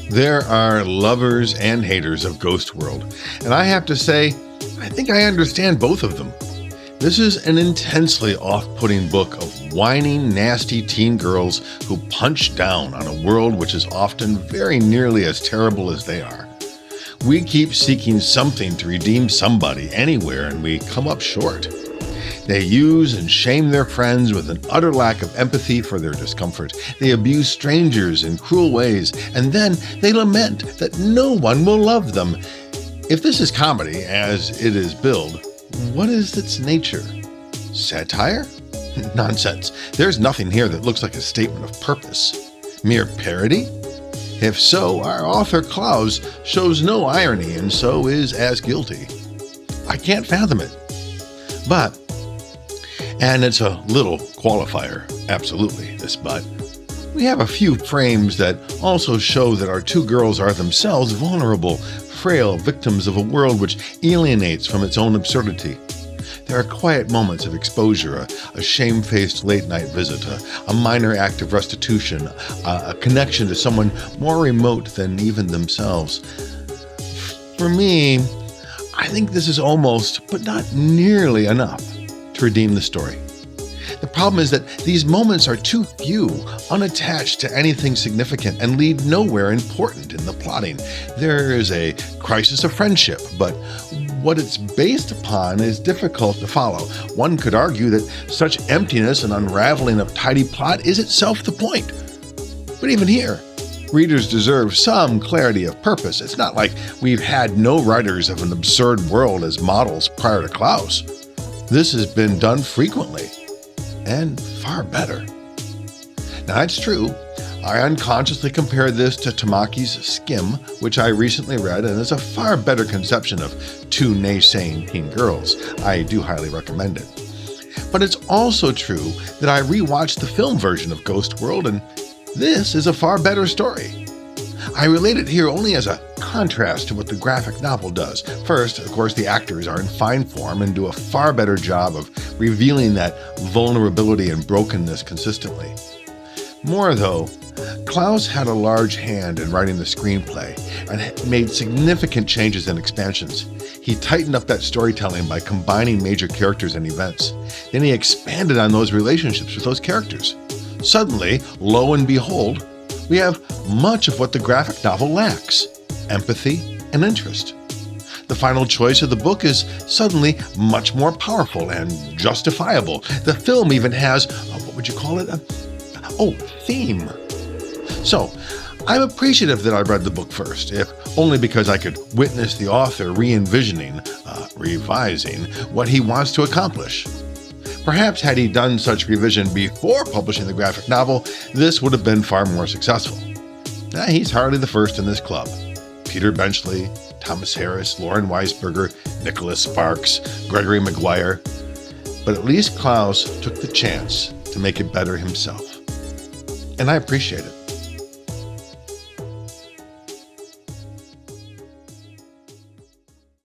There are lovers and haters of Ghost World, and I have to say, I think I understand both of them. This is an intensely off-putting book of whining, nasty teen girls who punch down on a world which is often very nearly as terrible as they are. We keep seeking something to redeem somebody anywhere, and we come up short. They use and shame their friends with an utter lack of empathy for their discomfort. They abuse strangers in cruel ways, and then they lament that no one will love them. If this is comedy, as it is billed, what is its nature? Satire? Nonsense. There's nothing here that looks like a statement of purpose. Mere parody? If so, our author Clowes shows no irony and so is as guilty. I can't fathom it. But, and it's a little qualifier, absolutely, this but, we have a few frames that also show that our two girls are themselves vulnerable, frail victims of a world which alienates from its own absurdity. There are quiet moments of exposure, a shamefaced late-night visit, a minor act of restitution, a connection to someone more remote than even themselves. For me, I think this is almost, but not nearly enough to redeem the story. The problem is that these moments are too few, unattached to anything significant, and lead nowhere important in the plotting. There is a crisis of friendship, but what it's based upon is difficult to follow. One could argue that such emptiness and unraveling of tidy plot is itself the point. But even here, readers deserve some clarity of purpose. It's not like we've had no writers of an absurd world as models prior to Clowes. This has been done frequently, and far better. Now, it's true, I unconsciously compared this to Tamaki's Skim, which I recently read, and is a far better conception of two naysaying teen girls. I do highly recommend it. But it's also true that I rewatched the film version of Ghost World, and this is a far better story. I relate it here only as a contrast to what the graphic novel does. First, of course, the actors are in fine form and do a far better job of revealing that vulnerability and brokenness consistently. More though, Clowes had a large hand in writing the screenplay and made significant changes and expansions. He tightened up that storytelling by combining major characters and events. Then he expanded on those relationships with those characters. Suddenly, lo and behold, we have much of what the graphic novel lacks: empathy and interest. The final choice of the book is suddenly much more powerful and justifiable. The film even has, what would you call it? Theme. So, I'm appreciative that I read the book first, if only because I could witness the author re-envisioning, revising what he wants to accomplish. Perhaps had he done such revision before publishing the graphic novel, this would have been far more successful. He's hardly the first in this club. Peter Benchley, Thomas Harris, Lauren Weisberger, Nicholas Sparks, Gregory Maguire. But at least Clowes took the chance to make it better himself. And I appreciate it.